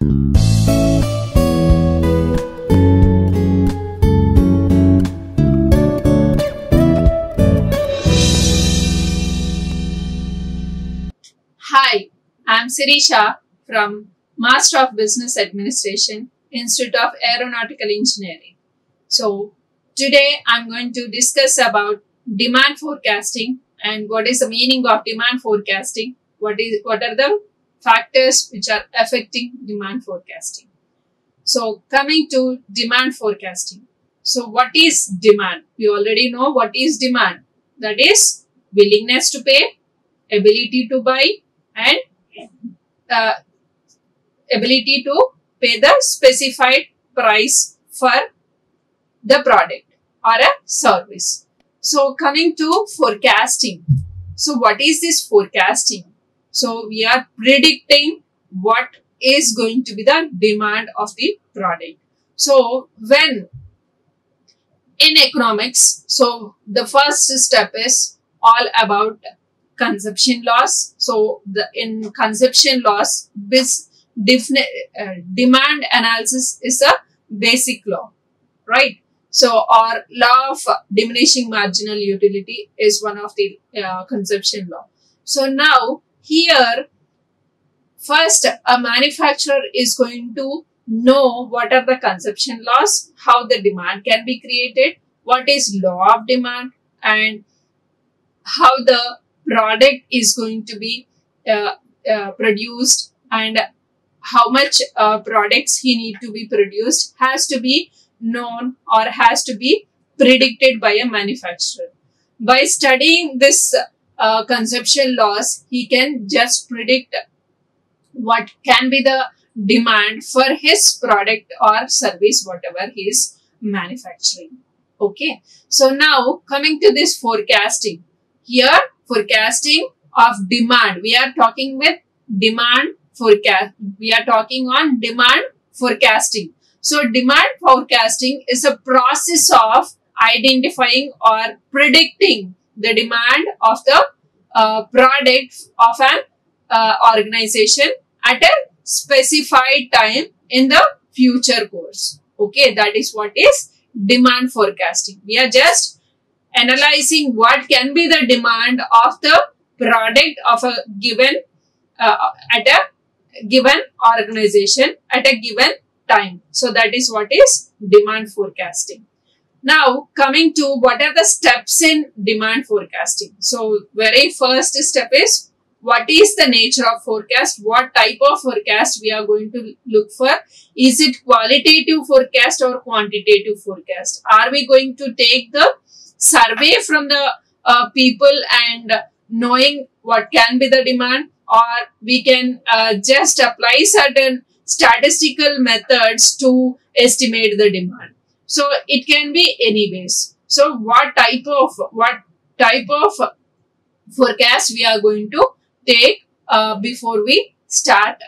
Hi, I'm Shireesha from Master of Business Administration, Institute of Aeronautical Engineering. So, today I'm going to discuss about demand forecasting and what is the meaning of demand forecasting, what are the factors which are affecting demand forecasting. So, coming to demand forecasting. So, what is demand? We already know what is demand. That is willingness to pay, ability to buy, and ability to pay the specified price for the product or a service. So coming to forecasting. So what is this forecasting? So we are predicting what is going to be the demand of the product. So when in economics, so the first step is all about consumption loss. So in consumption loss, demand analysis is a basic law, right? So our law of diminishing marginal utility is one of the consumption law. So now here, first a manufacturer is going to know what are the consumption laws, how the demand can be created, what is law of demand, and how the product is going to be produced, and how much products he need to be produced has to be known or has to be predicted by a manufacturer. By studying this consumption laws, he can just predict what can be the demand for his product or service, whatever he is manufacturing. Okay, so now coming to this forecasting. Here, forecasting of demand. We are talking with demand forecast. We are talking on demand forecasting. So, demand forecasting is a process of identifying or predicting the demand of the product of an organization at a specified time in the future course. Okay, that is what is demand forecasting. We are just analyzing what can be the demand of the product of a given at a given organization at a given time. So that is what is demand forecasting. Now coming to what are the steps in demand forecasting. So very first step is what is the nature of forecast, what type of forecast we are going to look for. Is it qualitative forecast or quantitative forecast? Are we going to take the survey from the people and knowing what can be the demand, or we can just apply certain statistical methods to estimate the demand? So it can be anyways. So what type of forecast we are going to take before we start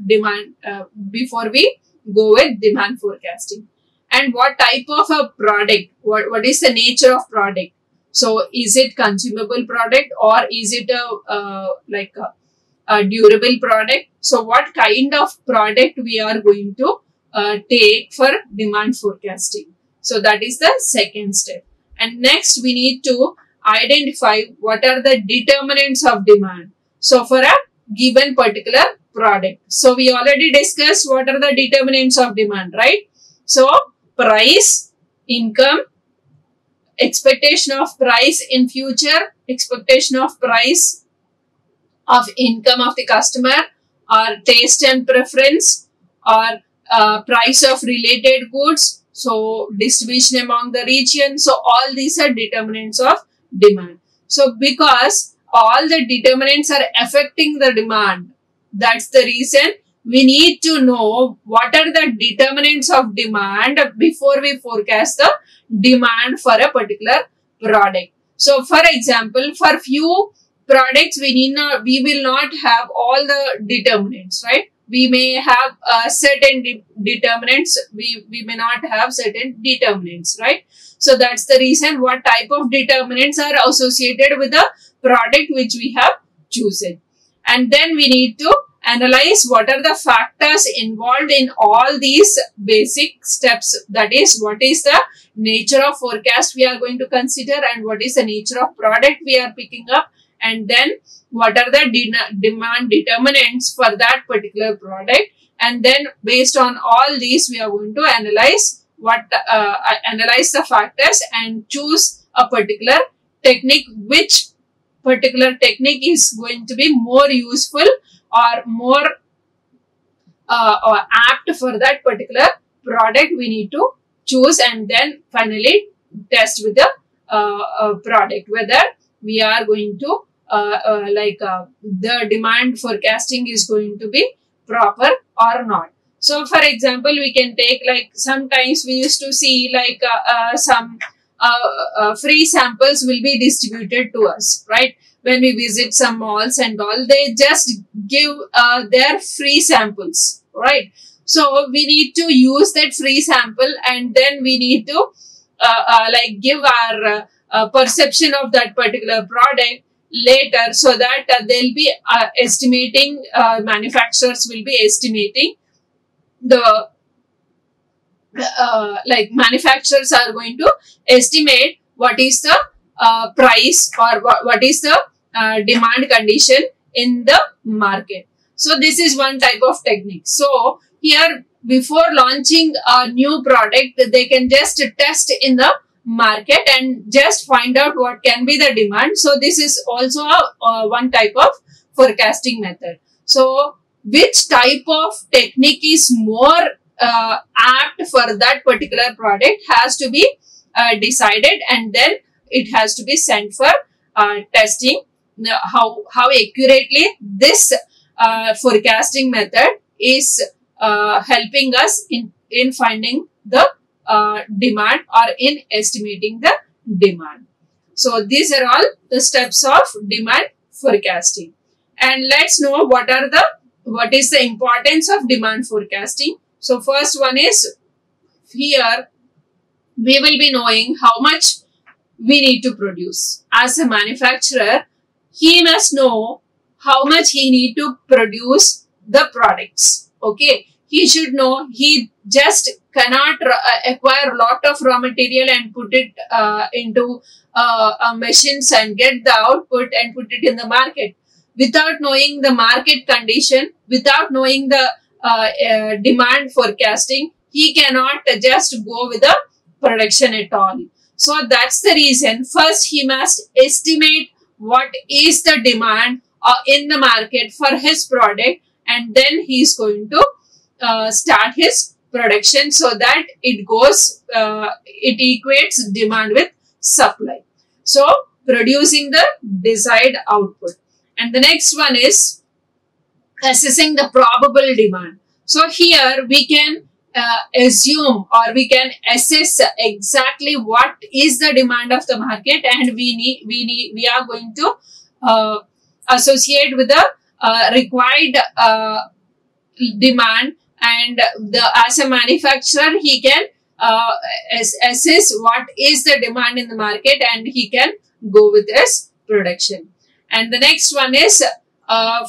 before we go with demand forecasting? And what type of a product, what is the nature of product? So is it consumable product or is it a durable product? So what kind of product we are going to take for demand forecasting? So that is the second step. And next we need to identify what are the determinants of demand. So for a given particular product. So we already discussed what are the determinants of demand, right? So price, income, expectation of price in future, expectation of price of income of the customer, or taste and preference, or price of related goods, so distribution among the region. So all these are determinants of demand. So because all the determinants are affecting the demand, that's the reason we need to know what are the determinants of demand before we forecast the demand for a particular product. So for example, for few products we will not have all the determinants, right? We may have certain determinants, we may not have certain determinants, right? So that's the reason what type of determinants are associated with the product which we have chosen. And then we need to analyze what are the factors involved in all these basic steps. That is, what is the nature of forecast we are going to consider, and what is the nature of product we are picking up, and then what are the demand determinants for that particular product. And then based on all these, we are going to analyze analyze the factors and choose a particular technique, which particular technique is going to be more useful or more or apt for that particular product we need to choose, and then finally test with the product whether we are going to the demand forecasting is going to be proper or not. So for example, we can take, like, sometimes we used to see like some free samples will be distributed to us, right? When we visit some malls and all, they just give their free samples, right? So we need to use that free sample, and then we need to like give our perception of that particular product later, so that they'll be estimating, manufacturers will be estimating the like manufacturers are going to estimate what is the price or what is the demand condition in the market. So this is one type of technique. So here, before launching a new product, they can just test in the market and just find out what can be the demand. So this is also a one type of forecasting method. So which type of technique is more apt for that particular product has to be decided, and then it has to be sent for testing. How accurately this forecasting method is helping us in finding the demand or in estimating the demand. So these are all the steps of demand forecasting. And let's know what is the importance of demand forecasting. So first one is, here we will be knowing how much we need to produce. As a manufacturer, he must know how much he need to produce the products. Okay, he should know. He just cannot acquire a lot of raw material and put it into machines and get the output and put it in the market without knowing the market condition, without knowing the demand forecasting. He cannot just go with the production at all. So that's the reason, first he must estimate what is the demand in the market for his product, and then he is going to start his production, so that it goes, it equates demand with supply. So producing the desired output. And the next one is assessing the probable demand. So here we can assume, or we can assess exactly what is the demand of the market, and we are going to associate with the required demand, and as a manufacturer he can assess what is the demand in the market, and he can go with his production. And the next one is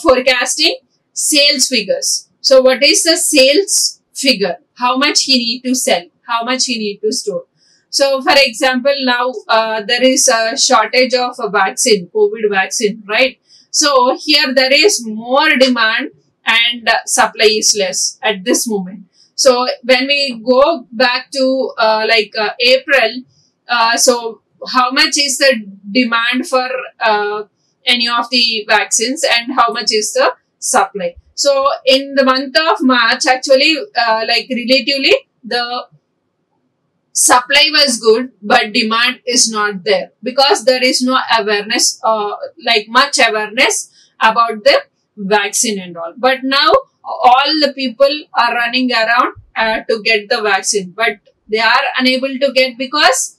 forecasting sales figures. So what is the sales figure? How much he need to sell, how much he need to store. So for example, now there is a shortage of a vaccine, COVID vaccine, right? So here there is more demand and supply is less at this moment. So when we go back to April, so how much is the demand for any of the vaccines, and how much is the supply? So in the month of March, actually, relatively, the supply was good, but demand is not there, because there is no awareness, much awareness about the vaccine and all. But now all the people are running around to get the vaccine, but they are unable to get because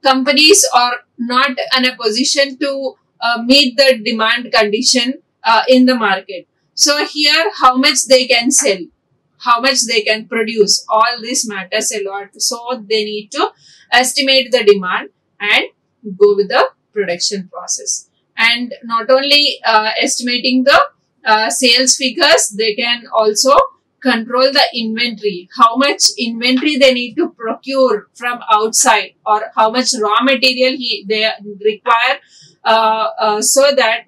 companies are not in a position to meet the demand condition in the market. So here, how much they can sell, how much they can produce, all this matters a lot. So they need to estimate the demand and go with the production process. And not only estimating the sales figures. They can also control the inventory, how much inventory they need to procure from outside, or how much raw material they require, so that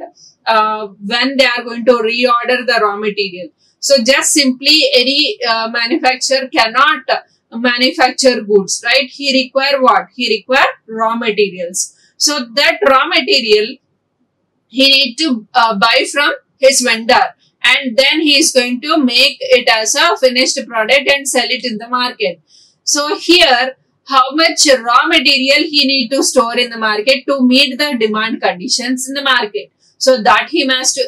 when they are going to reorder the raw material. So just simply any manufacturer cannot manufacture goods, right? He require what? He require raw materials. So that raw material he need to buy from his vendor, and then he is going to make it as a finished product and sell it in the market. So here, how much raw material he need to store in the market to meet the demand conditions in the market. So that he must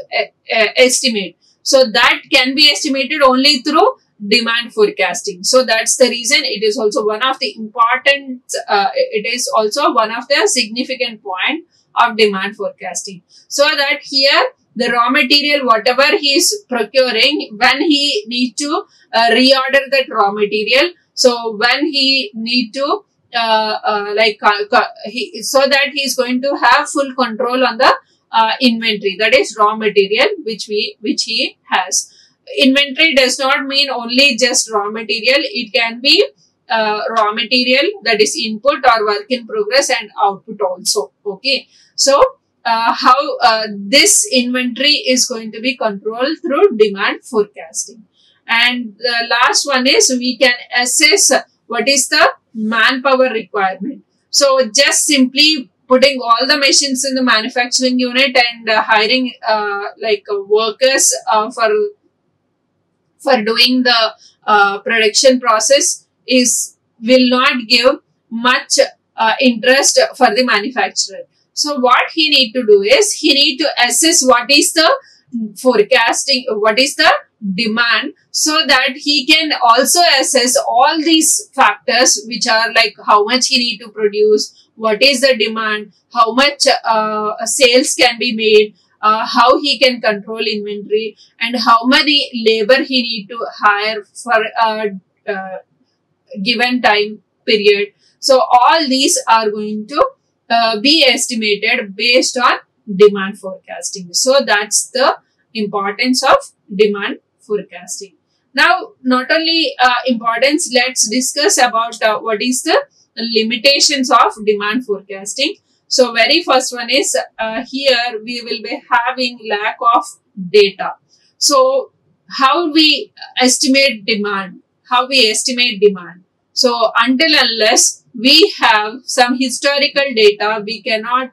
estimate. So that can be estimated only through demand forecasting. So that's the reason it is also one of the important, it is also one of the significant point of demand forecasting. So that here the raw material, whatever he is procuring, when he need to reorder that raw material, so when he need to so that he is going to have full control on the inventory, that is raw material which he has. Inventory does not mean only just raw material. It can be raw material, that is input or work in progress, and output also. Okay. So how this inventory is going to be controlled through demand forecasting. And the last one is we can assess what is the manpower requirement. So just simply putting all the machines in the manufacturing unit and hiring workers for doing the production process will not give much interest for the manufacturer. So what he need to do is he need to assess what is the forecasting, what is the demand, so that he can also assess all these factors which are like how much he need to produce, what is the demand, how much sales can be made, how he can control inventory, and how many labor he need to hire for a given time period. So all these are going to be estimated based on demand forecasting. So that's the importance of demand forecasting. Now, not only importance, let's discuss about what is the limitations of demand forecasting. So very first one is here we will be having lack of data. So how we estimate demand? How we estimate demand? So until unless we have some historical data, we cannot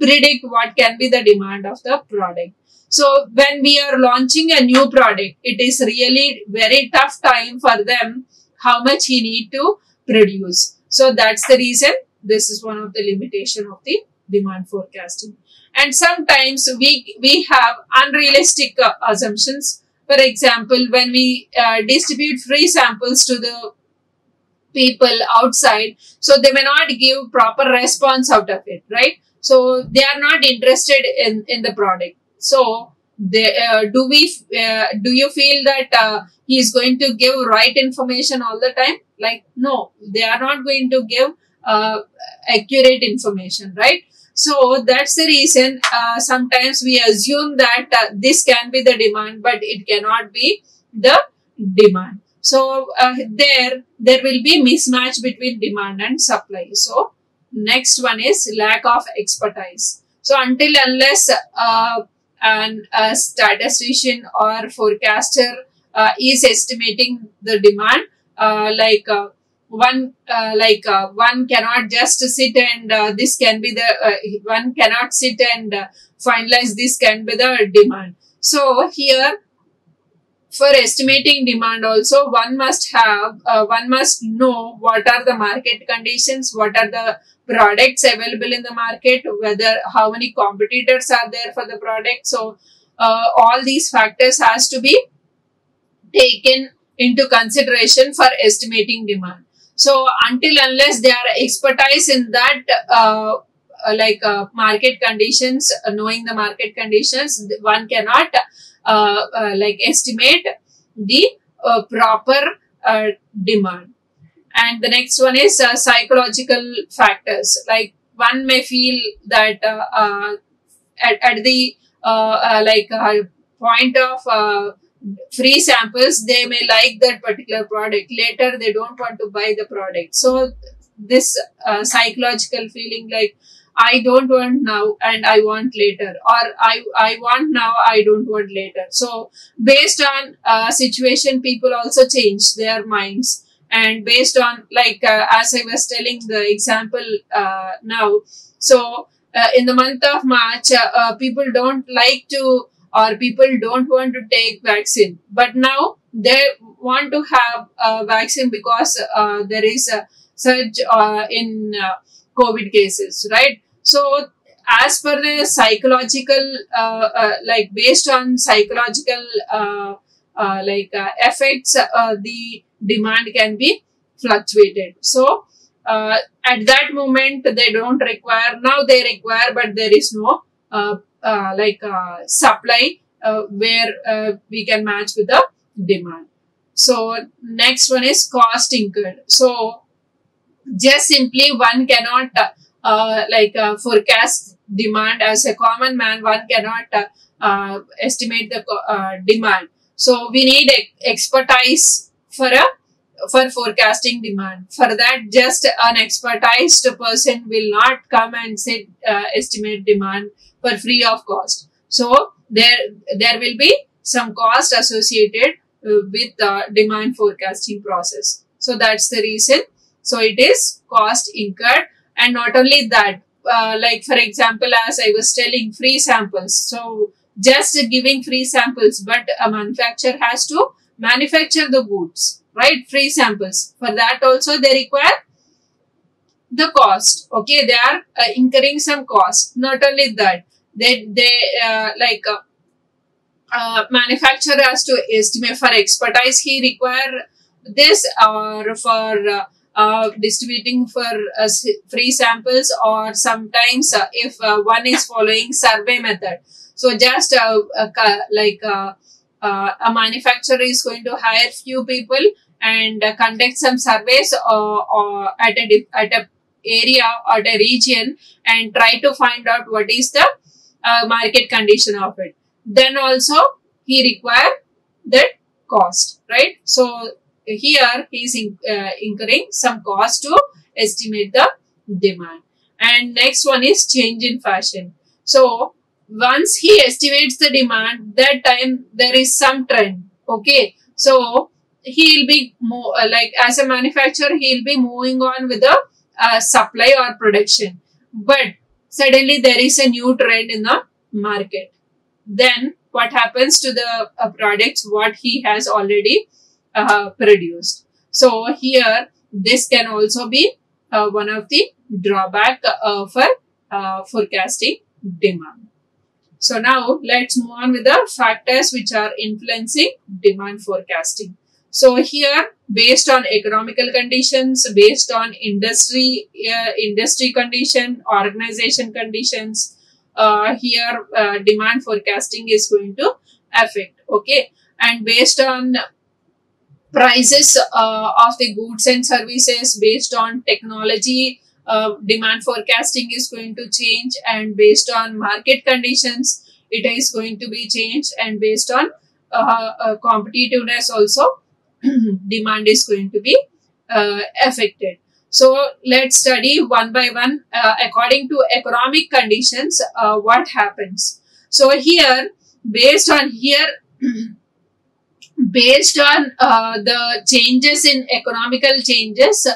predict what can be the demand of the product. So when we are launching a new product, it is really very tough time for them how much he need to produce. So that's the reason this is one of the limitation of the demand forecasting. And sometimes we have unrealistic assumptions. For example, when we distribute free samples to the people outside, so they may not give proper response out of it, right? So they are not interested in the product. So they, do you feel that he is going to give right information all the time? Like, no, they are not going to give accurate information, right? So that's the reason sometimes we assume that this can be the demand, but it cannot be the demand. So there will be mismatch between demand and supply. So next one is lack of expertise. So until unless a statistician or forecaster is estimating the demand, one cannot just sit and this can be the one cannot sit and finalize this can be the demand. So here, for estimating demand also, one must know what are the market conditions, what are the products available in the market, whether how many competitors are there for the product. So all these factors has to be taken into consideration for estimating demand. So until unless they are expertise in that market conditions, knowing the market conditions, one cannot estimate the proper demand. And the next one is psychological factors. Like one may feel that at the point of free samples, they may like that particular product. Later, they don't want to buy the product. So this psychological feeling like I don't want now and I want later, or I want now, I don't want later. So based on situation, people also change their minds, and based on as I was telling the example now. So in the month of March, people don't like to, or people don't want to take vaccine, but now they want to have a vaccine because there is a surge in COVID cases, right? So as per the psychological, based on psychological effects, the demand can be fluctuated. So at that moment they don't require, now they require, but there is no supply where we can match with the demand. So next one is cost incurred. So just simply one cannot forecast demand. As a common man, one cannot estimate the demand. So we need expertise for forecasting demand. For that, just an expertised person will not come and say estimate demand for free of cost. So there will be some cost associated with the demand forecasting process. So that's the reason. So it is cost incurred. And not only that, for example, as I was telling, free samples. So just giving free samples, but a manufacturer has to manufacture the goods, right? Free samples. For that also they require the cost. Okay, they are incurring some cost. Not only that, manufacturer has to estimate. For expertise, he require this, or for distributing for free samples, or sometimes if one is following survey method. So just a manufacturer is going to hire few people and conduct some surveys or at a area or a region, and try to find out what is the market condition of it. Then also he require that cost, right? So here he is incurring some cost to estimate the demand. And next one is change in fashion. So once he estimates the demand, that time there is some trend. Okay, so he will be more as a manufacturer, he will be moving on with the supply or production. But suddenly there is a new trend in the market. Then what happens to the products what he has already produced? So here this can also be one of the drawback for forecasting demand. So now let's move on with the factors which are influencing demand forecasting. So here, based on economical conditions, based on industry condition, organization conditions, here demand forecasting is going to affect. Okay, and based on prices of the goods and services, based on technology, demand forecasting is going to change, and based on market conditions it is going to be changed, and based on competitiveness also demand is going to be affected. So let's study one by one according to economic conditions what happens. So here based on the changes in economical changes,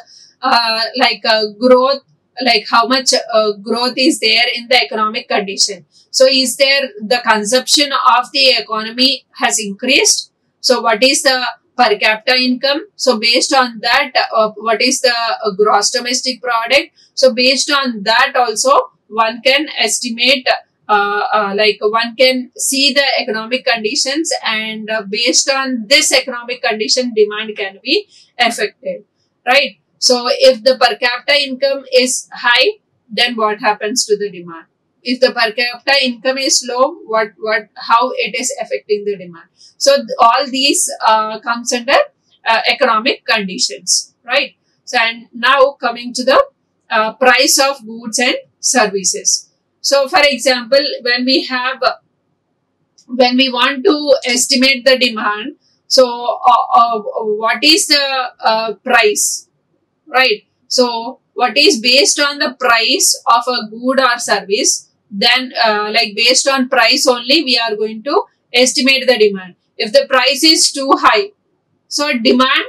growth, like how much growth is there in the economic condition. So is there the consumption of the economy has increased? So what is the per capita income? So based on that, what is the gross domestic product? So based on that also one can estimate, one can see the economic conditions, and based on this economic condition demand can be affected, right? So if the per capita income is high, then what happens to the demand? If the per capita income is low, how it is affecting the demand? So all these comes under economic conditions, right? So and now coming to the price of goods and services. So for example, when we have when we want to estimate the demand, so what is the price, right? So what is based on the price of a good or service, then like based on price only we are going to estimate the demand. If the price is too high, so demand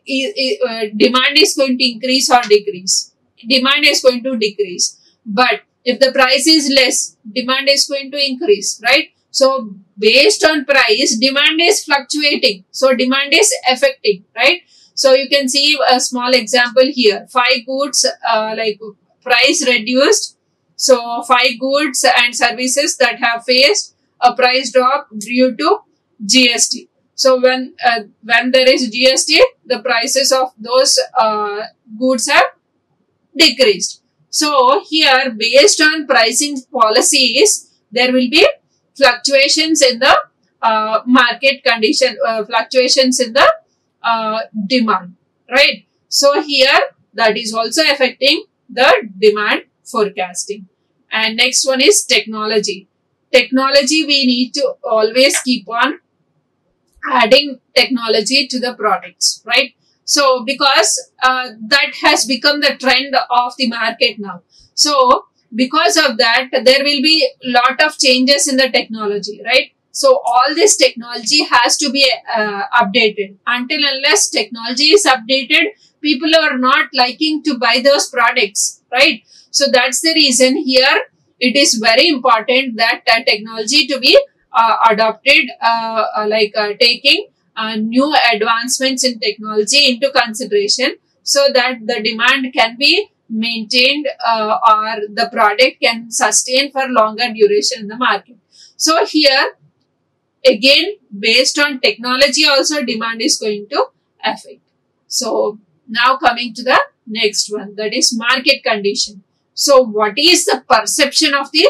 is going to increase or decrease. Demand is going to decrease. But if the price is less, demand is going to increase, right? So based on price, demand is fluctuating. So demand is affecting, right? So you can see a small example here. 5 goods like price reduced. So 5 goods and services that have faced a price drop due to GST. So when there is GST, the prices of those goods have decreased. So here, based on pricing policies, there will be fluctuations in the market condition, fluctuations in the demand, right? So here, that is also affecting the demand forecasting. And next one is technology. Technology, we need to always keep on adding technology to the products, right? So because that has become the trend of the market now. So because of that, there will be lot of changes in the technology, right? So all this technology has to be updated. Until unless technology is updated, people are not liking to buy those products, right? So that's the reason here it is very important that technology to be adopted, taking new advancements in technology into consideration, so that the demand can be maintained or the product can sustain for longer duration in the market. So here again, based on technology also, demand is going to affect. So now coming to the next one, that is market condition. So what is the perception of the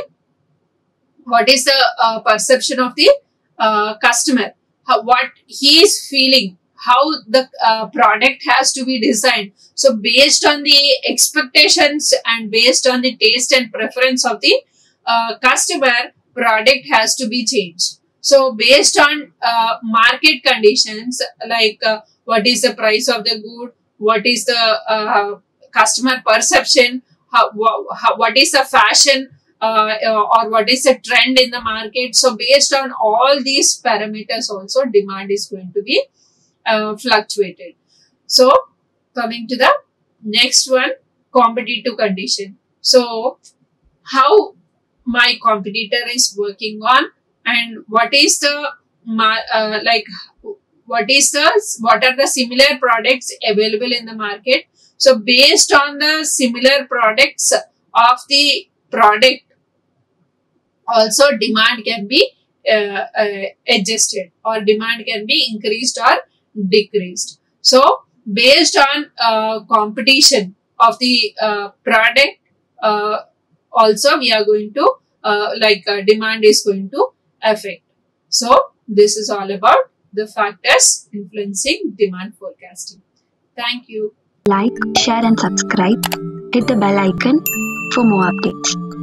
customer, what he is feeling, how the product has to be designed. So based on the expectations and based on the taste and preference of the customer, product has to be changed. So based on market conditions, like what is the price of the good, what is the customer perception, what is the fashion, or what is the trend in the market. So based on all these parameters also, demand is going to be fluctuated. So coming to the next one, competitive condition. So how my competitor is working on, and what is the what are the similar products available in the market. So based on the similar products of the product, also demand can be adjusted, or demand can be increased or decreased. So based on competition of the product, also we are going to demand is going to affect. So this is all about the factors influencing demand forecasting. Thank you. Like, share and subscribe. Hit the bell icon for more updates.